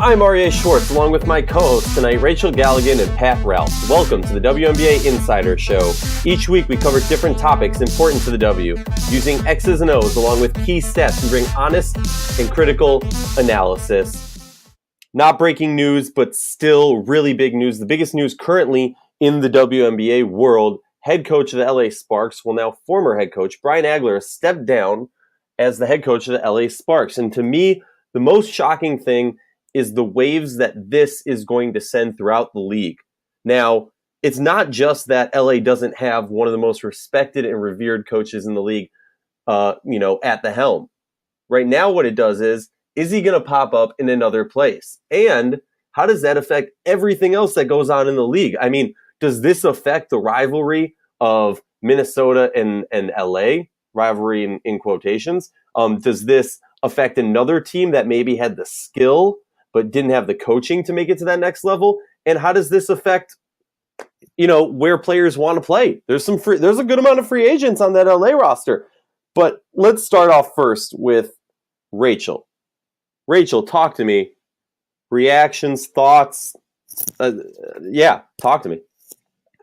I'm R.A. Schwartz, along with my co-hosts tonight, Rachel Galligan and Pat Ralph. Welcome to the WNBAinsidr Show. Each week we cover different topics important to the W, using X's and O's along with key stats to bring honest and critical analysis. Not breaking news, but still really big news. The biggest news currently in the WNBA world. Head coach of the LA Sparks, well now former head coach, Brian Agler, stepped down as the head coach of the LA Sparks. And to me, the most shocking thing is the waves that this is going to send throughout the league. Now, it's not just that LA doesn't have one of the most respected and revered coaches in the league, at the helm. Right now, what it does is he going to pop up in another place? And how does that affect everything else that goes on in the league? I mean, does this affect the rivalry of Minnesota and LA? Rivalry in quotations. Does this affect another team that maybe had the skill but didn't have the coaching to make it to that next level? And how does this affect, where players want to play? There's a good amount of free agents on that LA roster. But let's start off first with Rachel. Rachel, talk to me. Reactions, thoughts. Talk to me.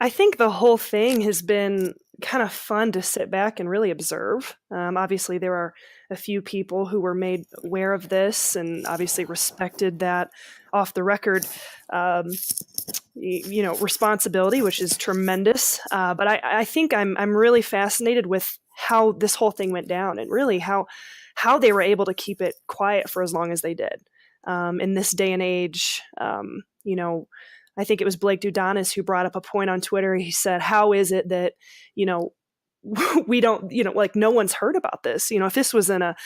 I think the whole thing has been kind of fun to sit back and really observe. Obviously, there are a few people who were made aware of this and obviously respected that off the record, responsibility, which is tremendous. But I think I'm really fascinated with how this whole thing went down and really how they were able to keep it quiet for as long as they did. In this day and age, I think it was Blake Dudanis who brought up a point on Twitter. He said, how is it that, we don't, no one's heard about this? If this was in a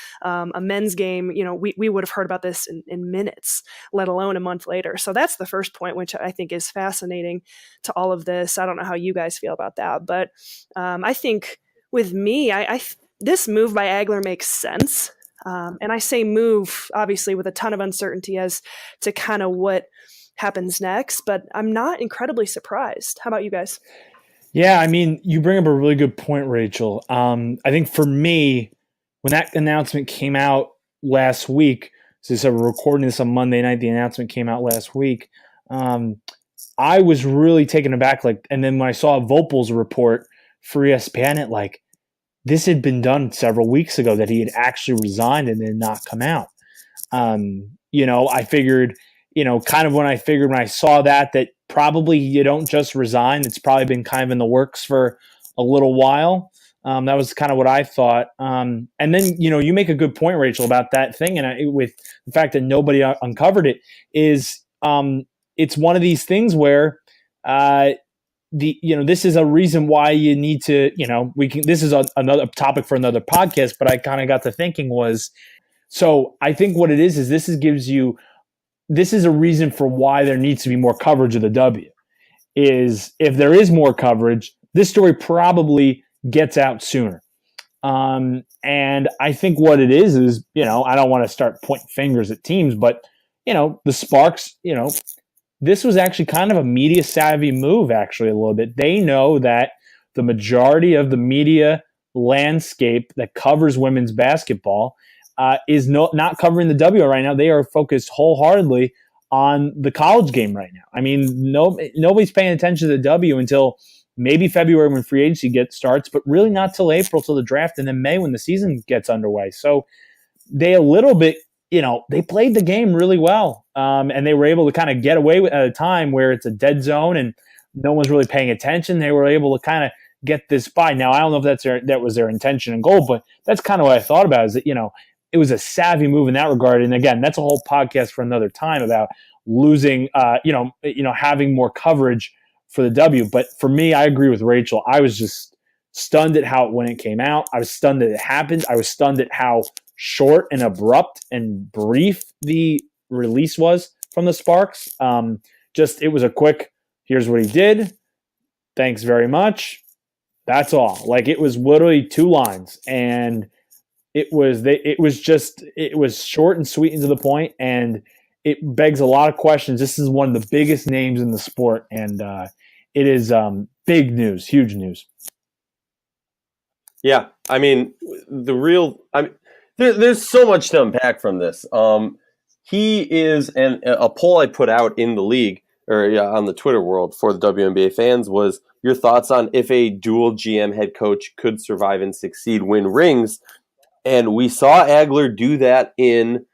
men's game, we would have heard about this in minutes, let alone a month later. So that's the first point, which I think is fascinating to all of this. I don't know how you guys feel about that, but I think with me, this move by Agler makes sense. And I say move, obviously, with a ton of uncertainty as to kind of what happens next, but I'm not incredibly surprised. How about you guys? Yeah, I mean, you bring up a really good point, Rachel. I think for me, when that announcement came out last week, so we're recording this on Monday night, the announcement came out last week, I was really taken aback. And then when I saw Vopal's report for ESPN, this had been done several weeks ago that he had actually resigned and then not come out. I figured, when I saw that probably you don't just resign. It's probably been kind of in the works for a little while. That was kind of what I thought. And then, you make a good point, Rachel, about that thing. And with the fact that nobody uncovered it is it's one of these things where this is a reason why you need to, this is another topic for another podcast, but I kind of got to thinking so I think what it is this is a reason for why there needs to be more coverage of the W. Is if there is more coverage, this story probably gets out sooner. And I think what it is, I don't want to start pointing fingers at teams, but, the Sparks, this was actually kind of a media savvy move, actually, a little bit. They know that the majority of the media landscape that covers women's basketball is not covering the W right now. They are focused wholeheartedly on the college game right now. I mean, nobody's paying attention to the W until maybe February when free agency starts, but really not till April, till the draft, and then May when the season gets underway. So they a little bit, they played the game really well, and they were able to kind of get away with at a time where it's a dead zone and no one's really paying attention. They were able to kind of get this by. Now, I don't know if that was their intention and goal, but that's kind of what I thought about is that, it was a savvy move in that regard. And again, that's a whole podcast for another time about losing, having more coverage for the W. But for me, I agree with Rachel. I was just stunned at when it came out. I was stunned that it happened. I was stunned at how short and abrupt and brief the release was from the Sparks. It was a quick, here's what he did. Thanks very much. That's all. It was literally 2 lines. And it was short and sweet and to the point, and it begs a lot of questions. This is one of the biggest names in the sport, and it is big news, huge news. Yeah, I mean, there's so much to unpack from this. he is, and a poll I put out in the league or on the Twitter world for the WNBA fans was your thoughts on if a dual GM head coach could survive and succeed, win rings. And we saw Agler do that in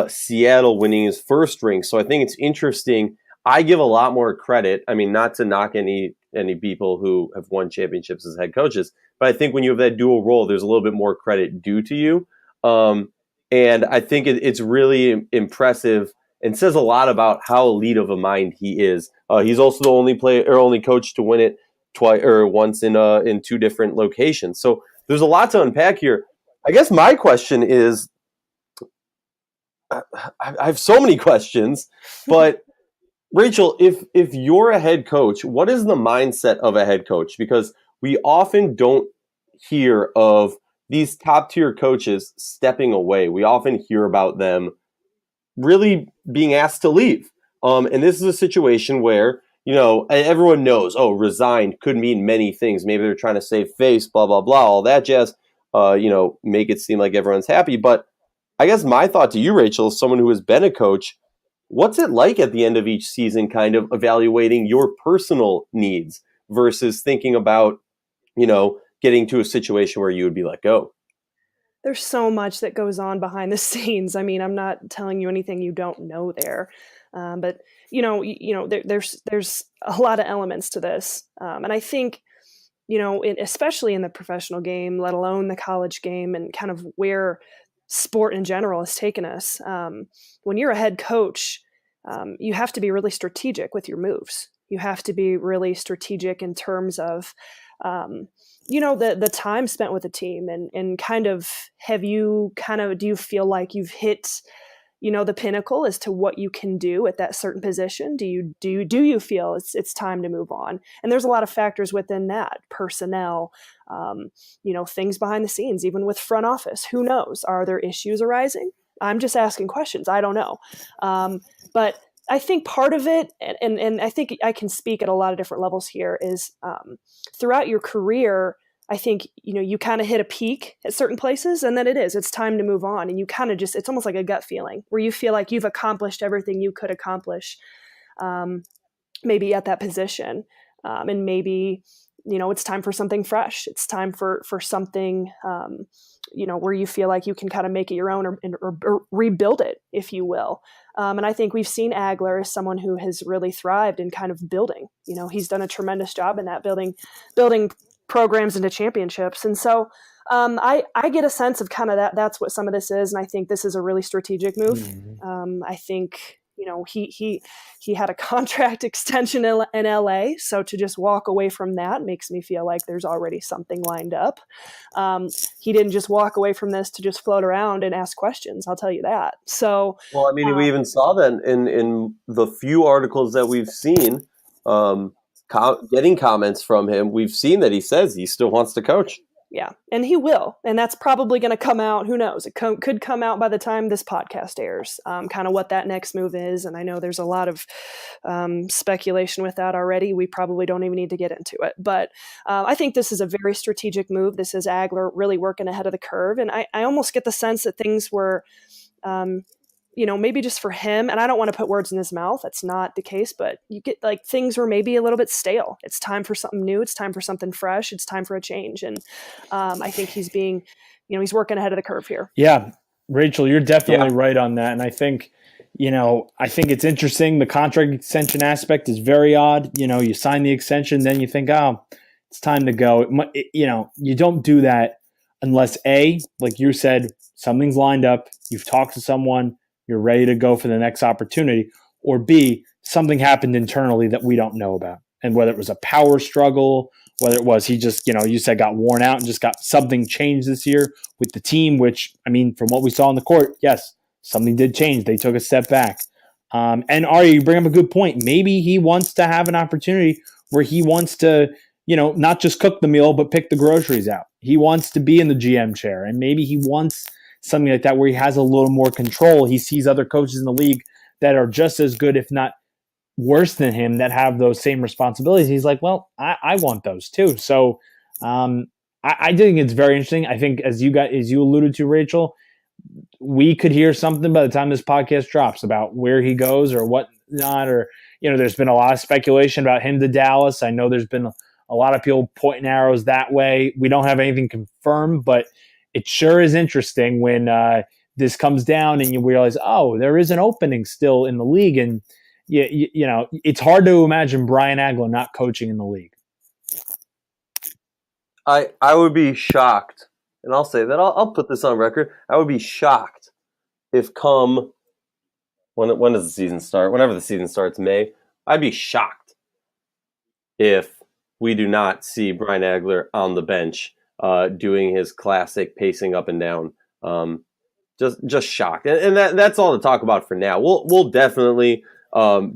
Seattle, winning his first ring. So I think it's interesting. I give a lot more credit. I mean, not to knock any people who have won championships as head coaches, but I think when you have that dual role, there's a little bit more credit due to you. And I think it's really impressive and says a lot about how elite of a mind he is. He's also the only coach to win it once in two different locations. So there's a lot to unpack here. I guess my question is, I have so many questions, but Rachel, if you're a head coach, what is the mindset of a head coach? Because we often don't hear of these top tier coaches stepping away. We often hear about them really being asked to leave. And this is a situation where, everyone knows, resigned could mean many things. Maybe they're trying to save face, blah, blah, blah, all that jazz, make it seem like everyone's happy. But I guess my thought to you, Rachel, is someone who has been a coach, what's it like at the end of each season kind of evaluating your personal needs versus thinking about, getting to a situation where you would be let go? There's so much that goes on behind the scenes. I mean, I'm not telling you anything you don't know there. But there's a lot of elements to this. And I think, especially in the professional game, let alone the college game and kind of where sport in general has taken us. When you're a head coach, you have to be really strategic with your moves. You have to be really strategic in terms of, the time spent with the team and kind of do you feel like you've hit, the pinnacle as to what you can do at that certain position? Do you feel it's time to move on? And there's a lot of factors within that, personnel, things behind the scenes, even with front office. Who knows? Are there issues arising? I'm just asking questions. I don't know. But I think part of it, and I think I can speak at a lot of different levels here, is throughout your career, I think, you kind of hit a peak at certain places, and then it's time to move on. And you kind of it's almost like a gut feeling where you feel like you've accomplished everything you could accomplish, maybe at that position. And maybe, it's time for something fresh. It's time for something, where you feel like you can kind of make it your own or rebuild it, if you will. And I think we've seen Agler as someone who has really thrived in kind of building. He's done a tremendous job in that, building programs into championships. And so I get a sense of kind of that's what some of this is. And I think this is a really strategic move. Mm-hmm. I think, he had a contract extension in LA. So to just walk away from that makes me feel like there's already something lined up. He didn't just walk away from this to just float around and ask questions. I'll tell you that. So, well, I mean, we even saw that in the few articles that we've seen, getting comments from him. We've seen that he says he still wants to coach. Yeah, and he will. And that's probably going to come out. Who knows? It could come out by the time this podcast airs, kind of what that next move is. And I know there's a lot of speculation with that already. We probably don't even need to get into it. But I think this is a very strategic move. This is Agler really working ahead of the curve. And I almost get the sense that things were maybe just for him, and I don't want to put words in his mouth. That's not the case, but you get like things were maybe a little bit stale. It's time for something new. It's time for something fresh. It's time for a change. And I think he's being, he's working ahead of the curve here. Yeah. Rachel, you're definitely right on that. And I think, it's interesting. The contract extension aspect is very odd. You sign the extension, then you think, it's time to go. You don't do that unless like you said, something's lined up. You've talked to someone, you're ready to go for the next opportunity, or B, something happened internally that we don't know about. And whether it was a power struggle, whether it was he just, you said got worn out and just got something changed this year with the team, which, I mean, from what we saw on the court, yes, something did change. They took a step back. And Arya, you bring up a good point. Maybe he wants to have an opportunity where he wants to, not just cook the meal, but pick the groceries out. He wants to be in the GM chair, and maybe he wants something like that where he has a little more control. He sees other coaches in the league that are just as good, if not worse than him, that have those same responsibilities. He's like, well, I want those too. So I think it's very interesting. I think as you alluded to, Rachel, we could hear something by the time this podcast drops about where he goes or whatnot, or, there's been a lot of speculation about him to Dallas. I know there's been a lot of people pointing arrows that way. We don't have anything confirmed, but it sure is interesting when this comes down and you realize, there is an opening still in the league. And, it's hard to imagine Brian Agler not coaching in the league. I would be shocked, and I'll say that, I'll put this on record. I would be shocked if when does the season start? Whenever the season starts, May, I'd be shocked if we do not see Brian Agler on the bench doing his classic pacing up and down. Just shocked. And that's all to talk about for now. We'll definitely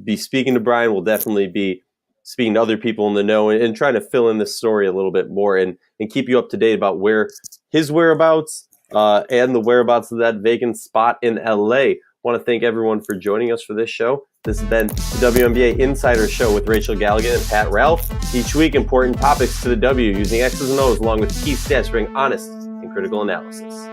be speaking to Brian. We'll definitely be speaking to other people in the know and trying to fill in this story a little bit more and keep you up to date about where his whereabouts and the whereabouts of that vacant spot in LA. Want to thank everyone for joining us for this show. This has been the WNBA Insider Show with Rachel Galligan and Pat Ralph. Each week, important topics to the W using X's and O's along with key stats to bring honest and critical analysis.